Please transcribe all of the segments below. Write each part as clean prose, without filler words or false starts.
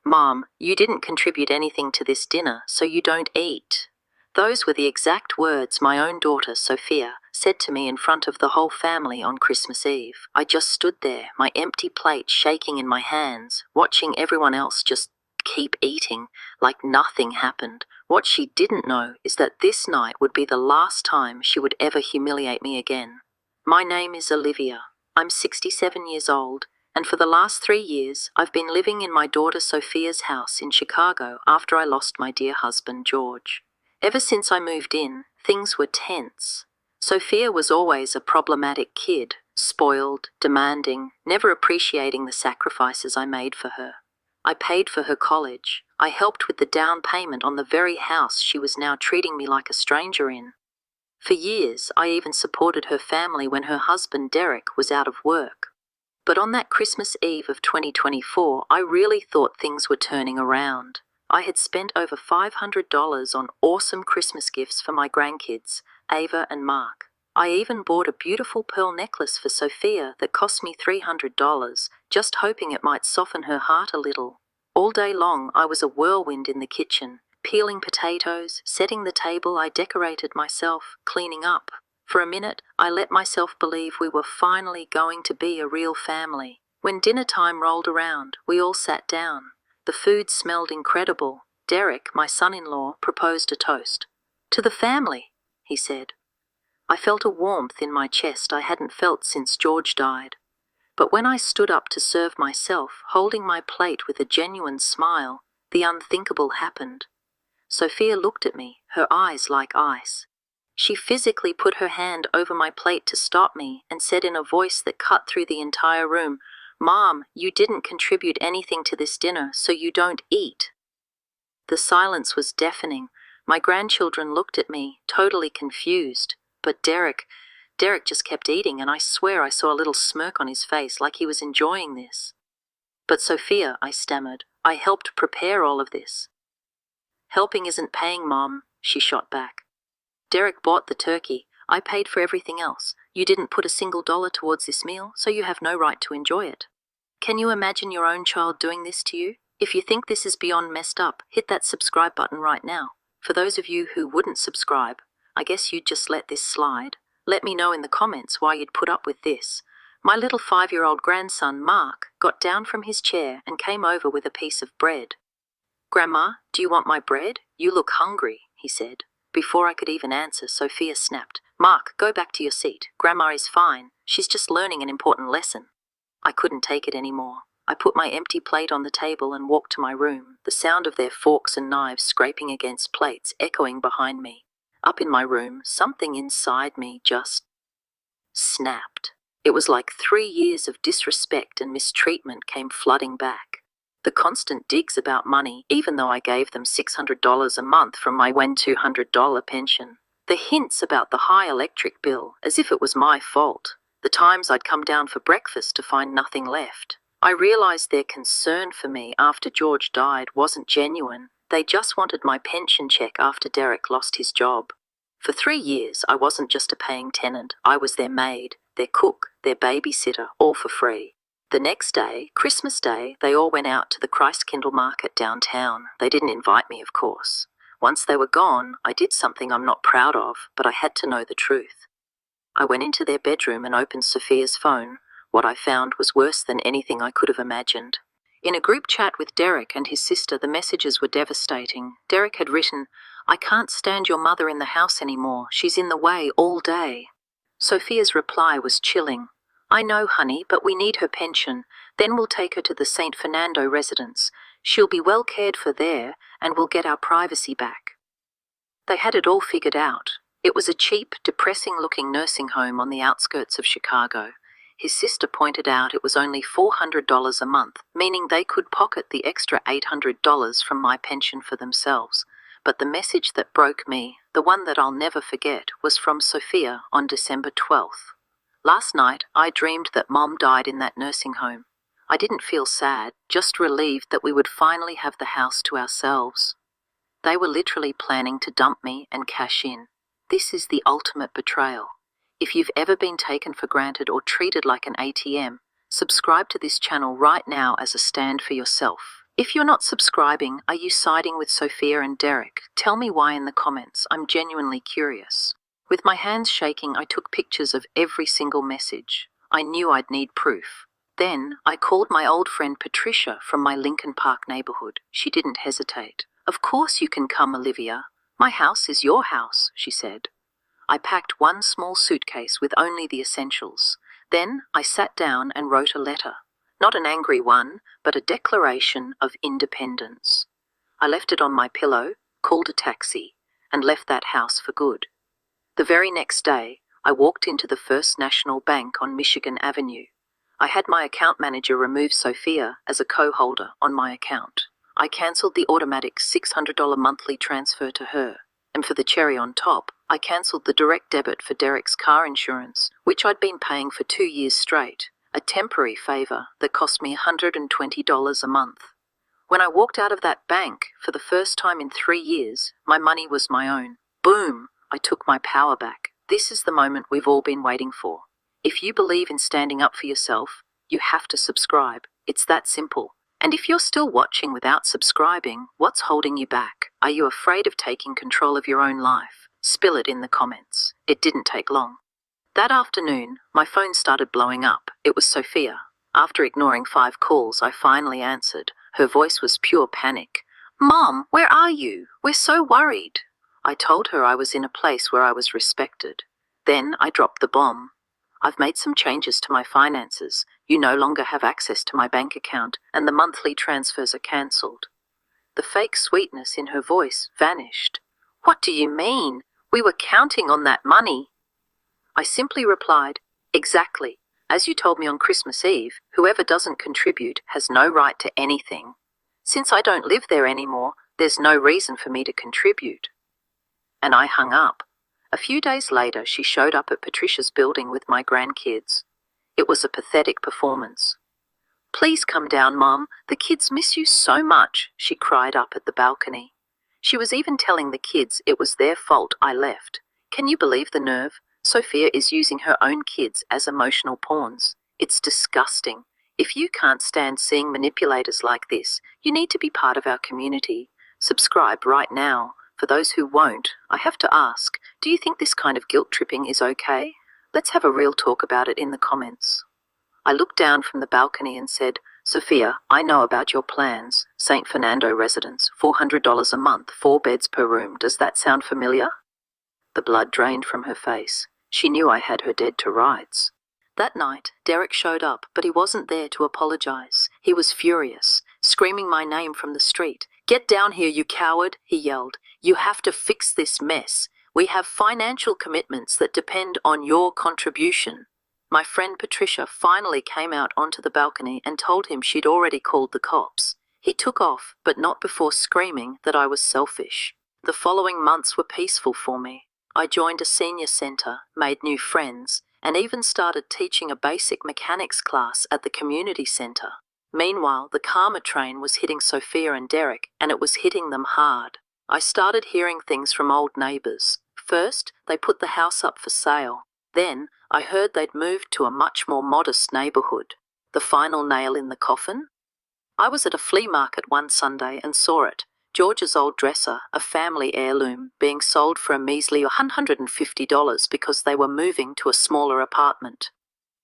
"Mom, you didn't contribute anything to this dinner, so you don't eat." Those were the exact words my own daughter, Sophia, said to me in front of the whole family on Christmas Eve. I just stood there, my empty plate shaking in my hands, watching everyone else just keep eating, like nothing happened. What she didn't know is that this night would be the last time she would ever humiliate me again. My name is Olivia. I'm 67 years old, and for the last 3 years, I've been living in my daughter Sophia's house in Chicago after I lost my dear husband, George. Ever since I moved in, things were tense. Sophia was always a problematic kid, spoiled, demanding, never appreciating the sacrifices I made for her. I paid for her college. I helped with the down payment on the very house she was now treating me like a stranger in. For years, I even supported her family when her husband, Derek, was out of work. But on that Christmas Eve of 2024, I really thought things were turning around. I had spent over $500 on awesome Christmas gifts for my grandkids, Ava and Mark. I even bought a beautiful pearl necklace for Sophia that cost me $300, just hoping it might soften her heart a little. All day long, I was a whirlwind in the kitchen, peeling potatoes, setting the table. I decorated myself, cleaning up. For a minute, I let myself believe we were finally going to be a real family. When dinner time rolled around, we all sat down. The food smelled incredible. Derek, my son-in-law, proposed a toast. "To the family," he said. I felt a warmth in my chest I hadn't felt since George died. But when I stood up to serve myself, holding my plate with a genuine smile, the unthinkable happened. Sophia looked at me, her eyes like ice. She physically put her hand over my plate to stop me and said in a voice that cut through the entire room, "Mom, you didn't contribute anything to this dinner, so you don't eat." The silence was deafening. My grandchildren looked at me, totally confused. But Derek just kept eating, and I swear I saw a little smirk on his face, like he was enjoying this. "But Sophia," I stammered, "I helped prepare all of this." "Helping isn't paying, Mom," she shot back. "Derek bought the turkey. I paid for everything else. You didn't put a single dollar towards this meal, so you have no right to enjoy it. Can you imagine your own child doing this to you? If you think this is beyond messed up, hit that subscribe button right now. For those of you who wouldn't subscribe, I guess you'd just let this slide. Let me know in the comments why you'd put up with this." My little 5-year-old grandson, Mark, got down from his chair and came over with a piece of bread. "Grandma, do you want my bread? You look hungry," he said. Before I could even answer, Sophia snapped, "Mark, go back to your seat. Grandma is fine. She's just learning an important lesson." I couldn't take it anymore. I put my empty plate on the table and walked to my room, the sound of their forks and knives scraping against plates echoing behind me. Up in my room, something inside me just snapped. It was like 3 years of disrespect and mistreatment came flooding back. The constant digs about money, even though I gave them $600 a month from my $200 pension. The hints about the high electric bill, as if it was my fault. The times I'd come down for breakfast to find nothing left. I realized their concern for me after George died wasn't genuine. They just wanted my pension check after Derek lost his job. For 3 years, I wasn't just a paying tenant. I was their maid, their cook, their babysitter, all for free. The next day, Christmas Day, they all went out to the Christkindl market downtown. They didn't invite me, of course. Once they were gone, I did something I'm not proud of, but I had to know the truth. I went into their bedroom and opened Sophia's phone. What I found was worse than anything I could have imagined. In a group chat with Derek and his sister, the messages were devastating. Derek had written, "I can't stand your mother in the house anymore. She's in the way all day." Sophia's reply was chilling. "I know, honey, but we need her pension. Then we'll take her to the St. Fernando residence. She'll be well cared for there, and we'll get our privacy back." They had it all figured out. It was a cheap, depressing-looking nursing home on the outskirts of Chicago. His sister pointed out it was only $400 a month, meaning they could pocket the extra $800 from my pension for themselves. But the message that broke me, the one that I'll never forget, was from Sophia on December 12th. "Last night, I dreamed that Mom died in that nursing home. I didn't feel sad, just relieved that we would finally have the house to ourselves. They were literally planning to dump me and cash in. This is the ultimate betrayal. If you've ever been taken for granted or treated like an ATM, subscribe to this channel right now as a stand for yourself. If you're not subscribing, are you siding with Sophia and Derek? Tell me why in the comments. I'm genuinely curious. With my hands shaking, I took pictures of every single message. I knew I'd need proof. Then, I called my old friend Patricia from my Lincoln Park neighborhood. She didn't hesitate. Of course you can come, Olivia. My house is your house, she said. I packed one small suitcase with only the essentials. Then, I sat down and wrote a letter. Not an angry one, but a declaration of independence. I left it on my pillow, called a taxi, and left that house for good. The very next day, I walked into the First National Bank on Michigan Avenue. I had my account manager remove Sophia as a co-holder on my account. I cancelled the automatic $600 monthly transfer to her, and for the cherry on top, I cancelled the direct debit for Derek's car insurance, which I'd been paying for 2 years straight, a temporary favour that cost me $120 a month. When I walked out of that bank, for the first time in 3 years, my money was my own. Boom! I took my power back. This is the moment we've all been waiting for. If you believe in standing up for yourself, you have to subscribe. It's that simple. And if you're still watching without subscribing, what's holding you back? Are you afraid of taking control of your own life? Spill it in the comments. It didn't take long. That afternoon, my phone started blowing up. It was Sophia. After ignoring 5 calls, I finally answered. Her voice was pure panic. "Mom, where are you? We're so worried." I told her I was in a place where I was respected. Then I dropped the bomb. "I've made some changes to my finances. You no longer have access to my bank account, and the monthly transfers are cancelled." The fake sweetness in her voice vanished. "What do you mean? We were counting on that money." I simply replied, "Exactly. As you told me on Christmas Eve, whoever doesn't contribute has no right to anything. Since I don't live there anymore, there's no reason for me to contribute." And I hung up. A few days later, she showed up at Patricia's building with my grandkids. It was a pathetic performance. "Please come down, Mom. The kids miss you so much," she cried up at the balcony. She was even telling the kids it was their fault I left. Can you believe the nerve? Sophia is using her own kids as emotional pawns. It's disgusting. If you can't stand seeing manipulators like this, you need to be part of our community. Subscribe right now. For those who won't, I have to ask, do you think this kind of guilt-tripping is okay? Let's have a real talk about it in the comments. I looked down from the balcony and said, "Sophia, I know about your plans. St. Fernando residence, $400 a month, 4 beds per room. Does that sound familiar?" The blood drained from her face. She knew I had her dead to rights. That night, Derek showed up, but he wasn't there to apologize. He was furious, screaming my name from the street. "Get down here, you coward," he yelled. "You have to fix this mess. We have financial commitments that depend on your contribution." My friend Patricia finally came out onto the balcony and told him she'd already called the cops. He took off, but not before screaming that I was selfish. The following months were peaceful for me. I joined a senior center, made new friends, and even started teaching a basic mechanics class at the community center. Meanwhile, the karma train was hitting Sophia and Derek, and it was hitting them hard. I started hearing things from old neighbors. First, they put the house up for sale. Then, I heard they'd moved to a much more modest neighborhood. The final nail in the coffin? I was at a flea market one Sunday and saw it. George's old dresser, a family heirloom, being sold for a measly $150 because they were moving to a smaller apartment.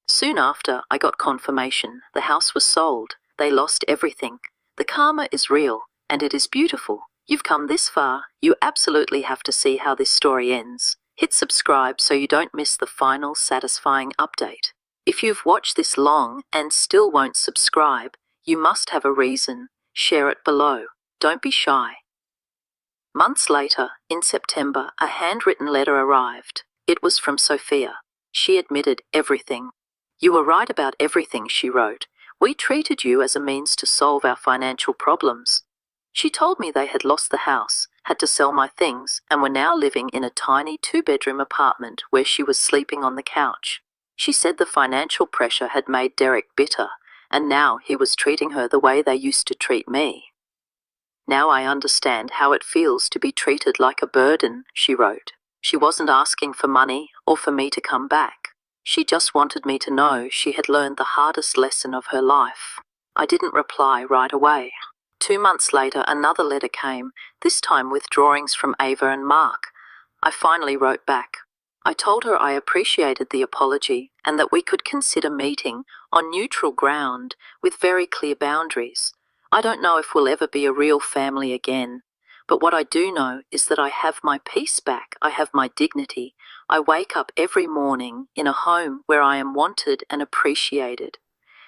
Soon after, I got confirmation. The house was sold. They lost everything. The karma is real, and it is beautiful. You've come this far. You absolutely have to see how this story ends. Hit subscribe so you don't miss the final satisfying update. If you've watched this long and still won't subscribe, you must have a reason. Share it below. Don't be shy. Months later, in September, a handwritten letter arrived. It was from Sophia. She admitted everything. "You were right about everything," she wrote. "We treated you as a means to solve our financial problems." She told me they had lost the house, had to sell my things, and were now living in a tiny 2-bedroom apartment where she was sleeping on the couch. She said the financial pressure had made Derek bitter, and now he was treating her the way they used to treat me. "Now I understand how it feels to be treated like a burden," she wrote. She wasn't asking for money or for me to come back. She just wanted me to know she had learned the hardest lesson of her life. I didn't reply right away. 2 months later, another letter came, this time with drawings from Ava and Mark. I finally wrote back. I told her I appreciated the apology and that we could consider meeting on neutral ground with very clear boundaries. I don't know if we'll ever be a real family again, but what I do know is that I have my peace back, I have my dignity. I wake up every morning in a home where I am wanted and appreciated.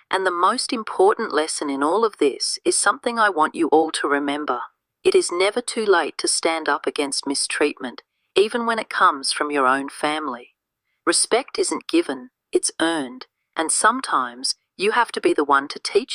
And the most important lesson in all of this is something I want you all to remember. It is never too late to stand up against mistreatment, even when it comes from your own family. Respect isn't given, it's earned, and sometimes you have to be the one to teach